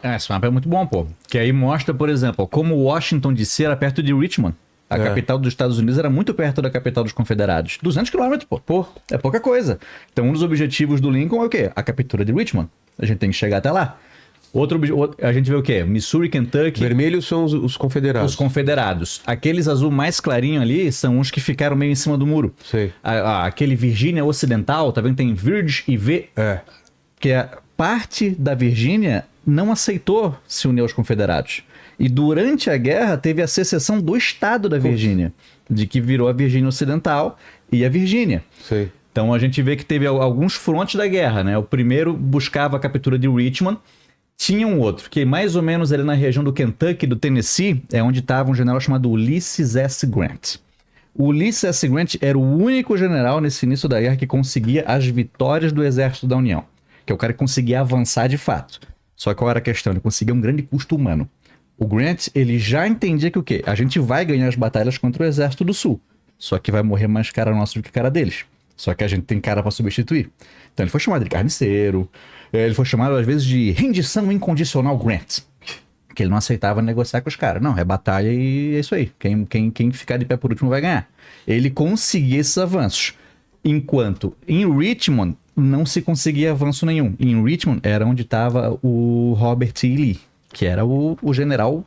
Esse mapa é muito bom, pô. Que aí mostra, por exemplo, como Washington DC era perto de Richmond. A capital dos Estados Unidos era muito perto da capital dos Confederados. 200 quilômetros, pô. Pô, é pouca coisa. Então, um dos objetivos do Lincoln é o quê? A captura de Richmond. A gente tem que chegar até lá. A gente vê o quê? Missouri, Kentucky. Vermelhos são os confederados. Os confederados. Aqueles azul mais clarinho ali são os que ficaram meio em cima do muro. Sei. Aquele Virgínia Ocidental, tá vendo? Tem Virg e V. Que é parte da Virgínia não aceitou se unir aos confederados. E durante a guerra teve a secessão do estado da Virgínia, de que virou a Virgínia Ocidental e a Virgínia. Sei. Então a gente vê que teve alguns frontes da guerra, né? O primeiro buscava a captura de Richmond, tinha um outro, que mais ou menos ali na região do Kentucky, do Tennessee, é onde estava um general chamado Ulysses S. Grant. O Ulysses S. Grant era o único general nesse início da guerra que conseguia as vitórias do exército da União, que é o cara que conseguia avançar de fato. Só que qual era a questão? Ele conseguia um grande custo humano. O Grant, ele já entendia que o quê? A gente vai ganhar as batalhas contra o exército do sul. Só que vai morrer mais cara nosso do que cara deles. Só que a gente tem cara pra substituir. Então ele foi chamado de carniceiro. Ele foi chamado às vezes de rendição incondicional Grant. Que ele não aceitava negociar com os caras. Não, é batalha e é isso aí. Quem ficar de pé por último vai ganhar. Ele conseguia esses avanços. Enquanto em Richmond não se conseguia avanço nenhum. Em Richmond era onde estava o Robert E. Lee, que era o general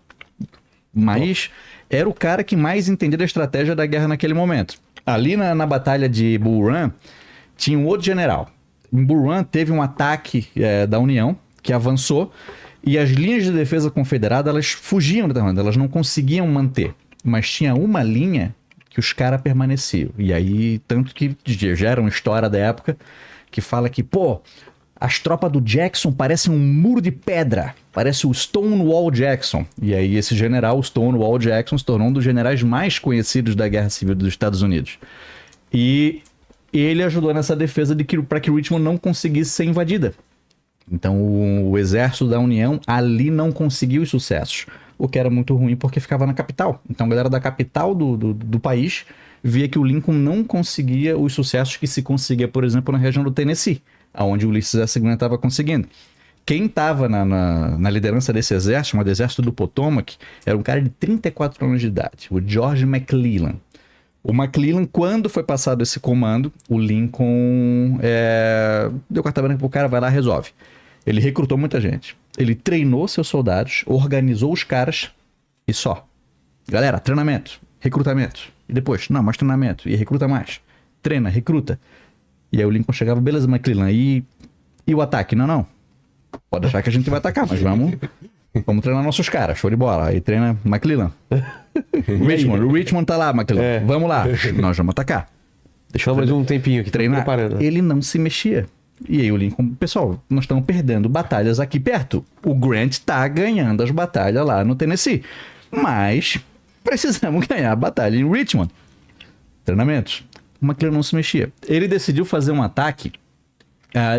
mais... Era o cara que mais entendia a estratégia da guerra naquele momento. Ali na batalha de Bull Run, tinha um outro general. Em Bull Run teve um ataque da União, que avançou, e as linhas de defesa confederada, elas fugiam da União, elas não conseguiam manter. Mas tinha uma linha que os caras permaneciam. E aí, tanto que já era uma história da época, que fala que, pô, as tropas do Jackson parecem um muro de pedra. Parece o Stonewall Jackson. E aí esse general, o Stonewall Jackson, se tornou um dos generais mais conhecidos da Guerra Civil dos Estados Unidos. E ele ajudou nessa defesa para que Richmond não conseguisse ser invadida. Então o exército da União ali não conseguiu os sucessos. O que era muito ruim porque ficava na capital. Então a galera da capital do país via que o Lincoln não conseguia os sucessos que se conseguia, por exemplo, na região do Tennessee, onde o Ulysses S. Grant estava conseguindo. Quem estava na liderança desse exército, chamado Exército do Potomac, era um cara de 34 anos de idade, o George McClellan. O McClellan, quando foi passado esse comando, o Lincoln deu carta branca pro cara, vai lá, resolve. Ele recrutou muita gente. Ele treinou seus soldados, organizou os caras e só. Galera, treinamento, recrutamento. E depois, não, mais treinamento. E recruta mais. Treina, recruta. E aí o Lincoln chegava, beleza, McClellan, e o ataque? Não. Pode achar que a gente vai atacar, mas vamos treinar nossos caras, show de bola. Aí treina McClellan. O Richmond tá lá, McClellan. Vamos lá, nós vamos atacar. Deixa eu mais um tempinho aqui, treinar. Preparando. Ele não se mexia. E aí o Lincoln, pessoal, nós estamos perdendo batalhas aqui perto. O Grant tá ganhando as batalhas lá no Tennessee. Mas precisamos ganhar a batalha em Richmond. Treinamentos. O McClellan não se mexia. Ele decidiu fazer um ataque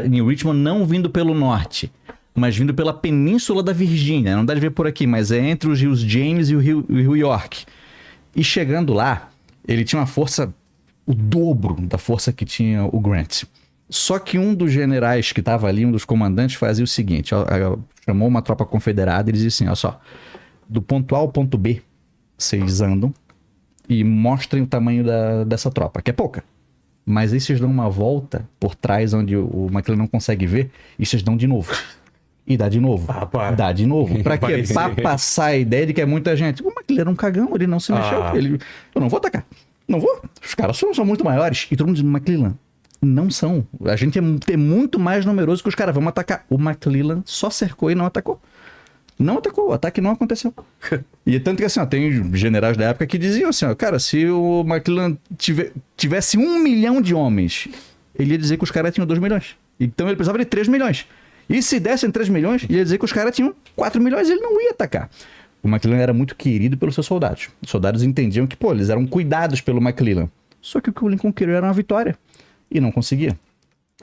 em Richmond, não vindo pelo norte, mas vindo pela península da Virgínia. Não dá de ver por aqui, mas é entre os rios James e o rio York. E chegando lá, ele tinha uma força, o dobro da força que tinha o Grant. Só que um dos generais que estava ali, um dos comandantes, fazia o seguinte, chamou uma tropa confederada e dizia assim, ó só, do ponto A ao ponto B, vocês andam e mostrem o tamanho dessa tropa, que é pouca. Mas aí vocês dão uma volta por trás, onde o McClellan não consegue ver, e vocês dão de novo. E dá de novo. Dá de novo. Pra quê? Pra passar a ideia de que é muita gente. O McClellan era um cagão, ele não se mexeu. Eu não vou atacar. Não vou. Os caras são muito maiores. E todo mundo diz, McClellan, não são. A gente é muito mais numeroso que os caras. Vamos atacar. O McClellan só cercou e não atacou. Não atacou, o ataque não aconteceu. E tanto que assim, ó, tem generais da época que diziam assim, ó, cara, se o McClellan tivesse 1 milhão de homens, ele ia dizer que os caras tinham 2 milhões. Então ele precisava de 3 milhões. E se dessem 3 milhões, ia dizer que os caras tinham 4 milhões e ele não ia atacar. O McClellan era muito querido pelos seus soldados. Os soldados entendiam que, pô, eles eram cuidados pelo McClellan. Só que o que o Lincoln queria era uma vitória. E não conseguia.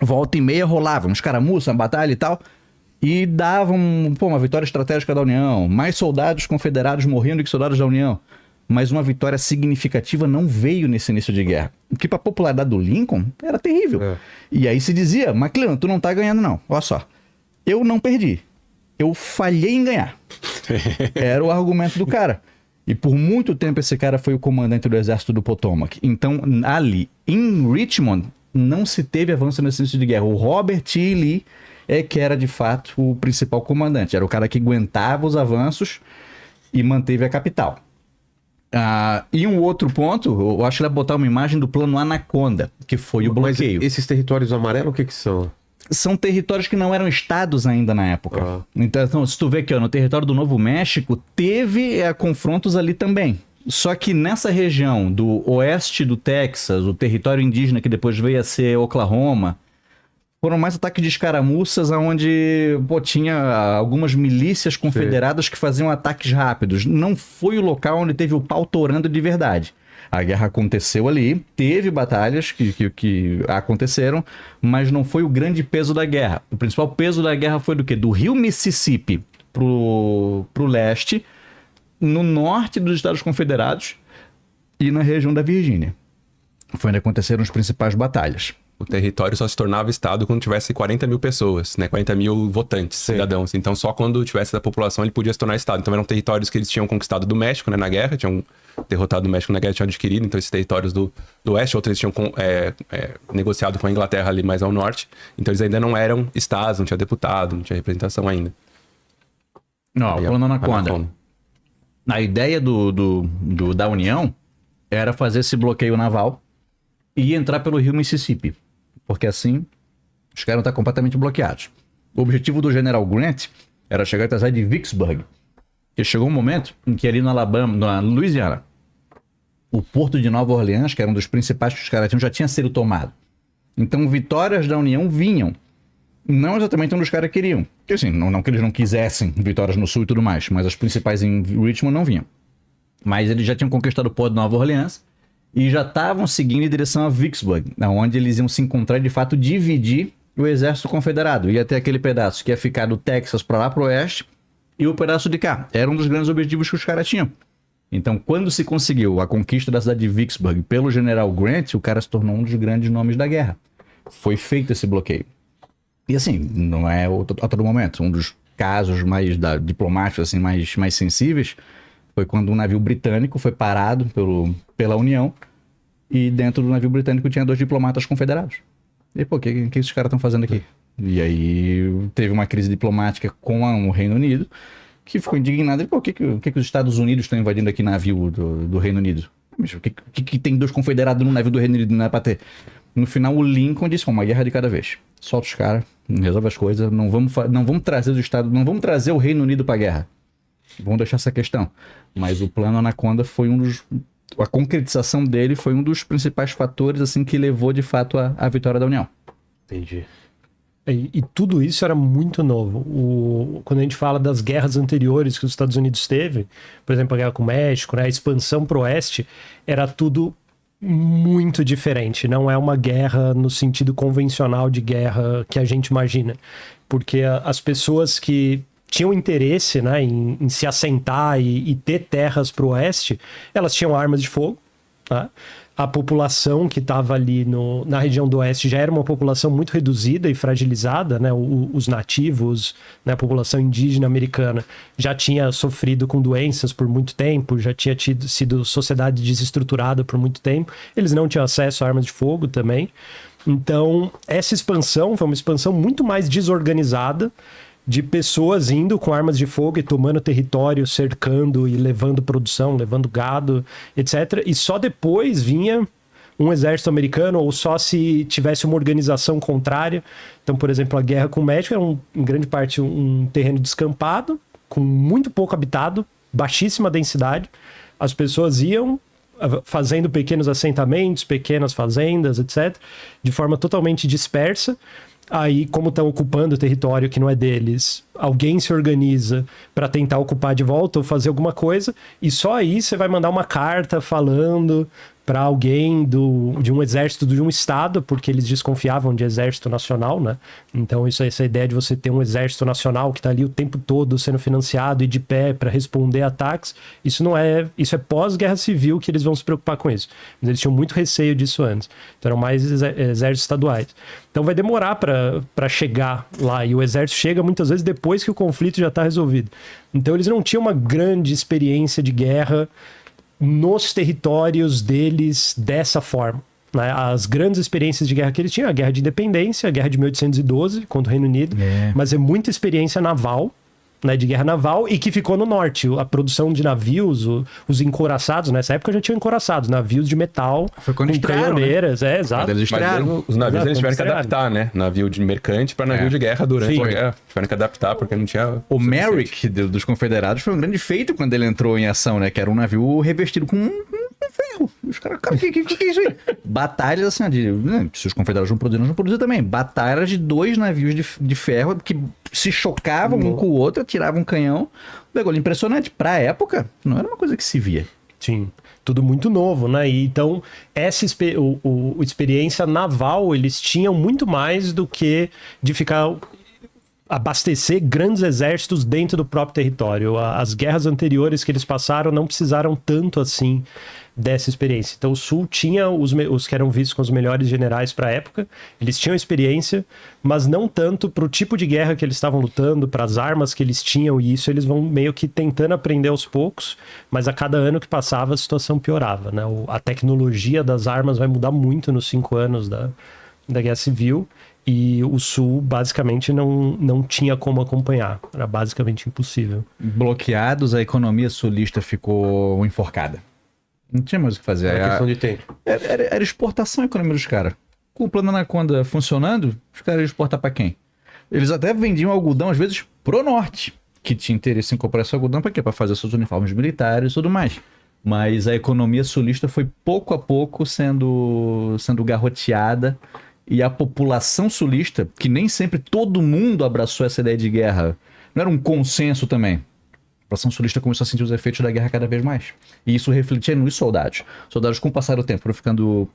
Volta e meia rolava, uns caramuças, uma batalha e tal. E davam, uma vitória estratégica da União. Mais soldados confederados morrendo do que soldados da União. Mas uma vitória significativa não veio nesse início de guerra. O que para a popularidade do Lincoln era terrível. E aí se dizia, McClellan, tu não tá ganhando não. Olha só, eu não perdi. eu falhei em ganhar. Era o argumento do cara. E por muito tempo esse cara foi o comandante do exército do Potomac. Então, ali, em Richmond, não se teve avanço nesse início de guerra. O Robert E. Lee é que era, de fato, o principal comandante. Era o cara que aguentava os avanços e manteve a capital. E um outro ponto, eu acho que ele vai botar uma imagem do plano Anaconda, que foi o bloqueio. Mas esses territórios amarelos, o que são? São territórios que não eram estados ainda na época. Então, se tu vê aqui, ó, no território do Novo México, teve confrontos ali também. Só que nessa região do oeste do Texas, o território indígena que depois veio a ser Oklahoma, foram mais ataques de escaramuças, onde tinha algumas milícias confederadas que faziam ataques rápidos. Não foi o local onde teve o pau torando de verdade. A guerra aconteceu ali, teve batalhas que aconteceram, mas não foi o grande peso da guerra. O principal peso da guerra foi do quê? Do rio Mississippi pro leste, no norte dos Estados Confederados e na região da Virgínia. Foi onde aconteceram as principais batalhas. O território só se tornava estado quando tivesse 40 mil pessoas, né? 40 mil votantes, cidadãos. Então, só quando tivesse essa população, ele podia se tornar estado. Então, eram territórios que eles tinham conquistado do México, né? Na guerra, tinham derrotado o México na guerra, tinham adquirido. Então, esses territórios do oeste, outros eles tinham negociado com a Inglaterra ali mais ao norte. Então, eles ainda não eram estados, não tinha deputado, não tinha representação ainda. Não, plano Anaconda. A ideia da União era fazer esse bloqueio naval e entrar pelo rio Mississippi. Porque assim, os caras não estão completamente bloqueados. O objetivo do General Grant era chegar até a cidade de Vicksburg. E chegou um momento em que ali no Alabama, na Louisiana, o porto de Nova Orleans, que era um dos principais que os caras tinham, já tinha sido tomado. Então, vitórias da União vinham. Não exatamente onde os caras queriam. Porque assim, não que eles não quisessem vitórias no sul e tudo mais, mas as principais em Richmond não vinham. Mas eles já tinham conquistado o porto de Nova Orleans e já estavam seguindo em direção a Vicksburg, onde eles iam se encontrar e, de fato, dividir o exército confederado. Ia ter aquele pedaço que ia ficar do Texas para lá para o oeste e o pedaço de cá. Era um dos grandes objetivos que os caras tinham. Então, quando se conseguiu a conquista da cidade de Vicksburg pelo General Grant, o cara se tornou um dos grandes nomes da guerra. Foi feito esse bloqueio. E assim, não é a todo momento. Um dos casos mais diplomáticos, assim, mais sensíveis, foi quando um navio britânico foi parado pela União e dentro do navio britânico tinha 2 diplomatas confederados. E pô, o que esses caras estão fazendo aqui? E aí teve uma crise diplomática com o Reino Unido, que ficou indignado. E pô, o que os Estados Unidos estão invadindo aqui navio do Reino Unido? Mas o que tem 2 confederados no navio do Reino Unido? Não é pra ter. No final, o Lincoln disse, uma guerra de cada vez. Solta os caras, resolve as coisas, não vamos trazer os Estados, não vamos trazer o Reino Unido pra guerra. Vamos deixar essa questão. Mas o plano Anaconda foi a concretização dele foi um dos principais fatores assim que levou de fato à vitória da União. Entendi. E tudo isso era muito novo. Quando a gente fala das guerras anteriores que os Estados Unidos teve, por exemplo, a guerra com o México, né, a expansão pro oeste, era tudo muito diferente. Não é uma guerra no sentido convencional de guerra que a gente imagina. Porque as pessoas que tinham interesse, né, em se assentar e ter terras para o oeste, elas tinham armas de fogo. Tá? A população que estava ali na região do oeste já era uma população muito reduzida e fragilizada, né? Os nativos, né? A população indígena americana já tinha sofrido com doenças por muito tempo, já tinha sido sociedade desestruturada por muito tempo, eles não tinham acesso a armas de fogo também. Então, essa expansão foi uma expansão muito mais desorganizada, de pessoas indo com armas de fogo e tomando território, cercando e levando produção, levando gado, etc. E só depois vinha um exército americano, ou só se tivesse uma organização contrária. Então, por exemplo, a guerra com o México era em grande parte um terreno descampado, com muito pouco habitado, baixíssima densidade. As pessoas iam fazendo pequenos assentamentos, pequenas fazendas, etc., de forma totalmente dispersa. Aí, como estão ocupando o território que não é deles, alguém se organiza para tentar ocupar de volta ou fazer alguma coisa, e só aí você vai mandar uma carta falando para alguém de um exército de um estado, porque eles desconfiavam de exército nacional, né? Então essa ideia de você ter um exército nacional que está ali o tempo todo sendo financiado e de pé para responder a ataques, isso é pós-guerra civil que eles vão se preocupar com isso. Mas eles tinham muito receio disso antes. Então eram mais exércitos estaduais. Então vai demorar para chegar lá, e o exército chega muitas vezes depois que o conflito já está resolvido. Então eles não tinham uma grande experiência de guerra nos territórios deles dessa forma, né? As grandes experiências de guerra que eles tinham, a Guerra de Independência, a Guerra de 1812 contra o Reino Unido, mas é muita experiência naval, né, de guerra naval, e que ficou no norte. A produção de navios, os encouraçados, nessa época já tinham encoraçados, navios de metal, Foi quando com estrearam, canhoneiras, exato. Eles Mas estrearam. mesmo os navios Exato, eles tiveram que estrearam. adaptar, né? Navio de mercante para navio de guerra durante Sim. a guerra. Tiveram que adaptar porque não tinha. O suficiente. Merrick dos Confederados foi um grande feito quando ele entrou em ação, né? Que era um navio revestido com ferro. Os caras, cara, que é isso aí? Batalhas assim, né, se os Confederados não produziram, nós não produziram também. Batalhas de 2 navios de ferro que se chocavam um com o outro, atiravam um canhão. Um bagulho impressionante. Pra época, não era uma coisa que se via. Sim, tudo muito novo, né? E então, essa experiência naval, eles tinham muito mais do que de ficar abastecer grandes exércitos dentro do próprio território. As guerras anteriores que eles passaram não precisaram tanto assim dessa experiência. Então o Sul tinha os que eram vistos como os melhores generais para a época, eles tinham experiência, mas não tanto para o tipo de guerra que eles estavam lutando, para as armas que eles tinham, e isso eles vão meio que tentando aprender aos poucos, mas a cada ano que passava a situação piorava, né? A tecnologia das armas vai mudar muito nos 5 anos da Guerra Civil, e o Sul basicamente não tinha como acompanhar, era basicamente impossível. Bloqueados, a economia sulista ficou enforcada. Não tinha mais o que fazer. Era questão de tempo. Era exportação a economia dos caras. Com o plano Anaconda funcionando, os caras iam exportar pra quem? Eles até vendiam algodão, às vezes, pro norte, que tinha interesse em comprar esse algodão pra quê? Pra fazer seus uniformes militares e tudo mais. Mas a economia sulista foi pouco a pouco sendo garroteada, e a população sulista, que nem sempre todo mundo abraçou essa ideia de guerra, não era um consenso também. A população sulista começou a sentir os efeitos da guerra cada vez mais. E isso refletia nos soldados. Soldados, com o passar do tempo, foram ficando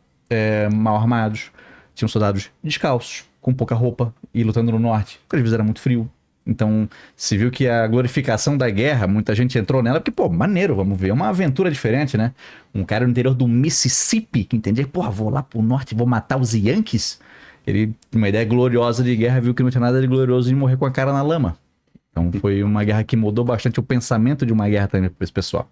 mal armados. Tinham soldados descalços, com pouca roupa, e lutando no norte, porque às vezes era muito frio. Então, se viu que a glorificação da guerra, muita gente entrou nela, porque, pô, maneiro, vamos ver, é uma aventura diferente, né? Um cara no interior do Mississippi, que entendia, porra, vou lá pro norte, vou matar os Yankees. Ele, uma ideia gloriosa de guerra, viu que não tinha nada de glorioso em morrer com a cara na lama. Então foi uma guerra que mudou bastante o pensamento de uma guerra também para esse pessoal.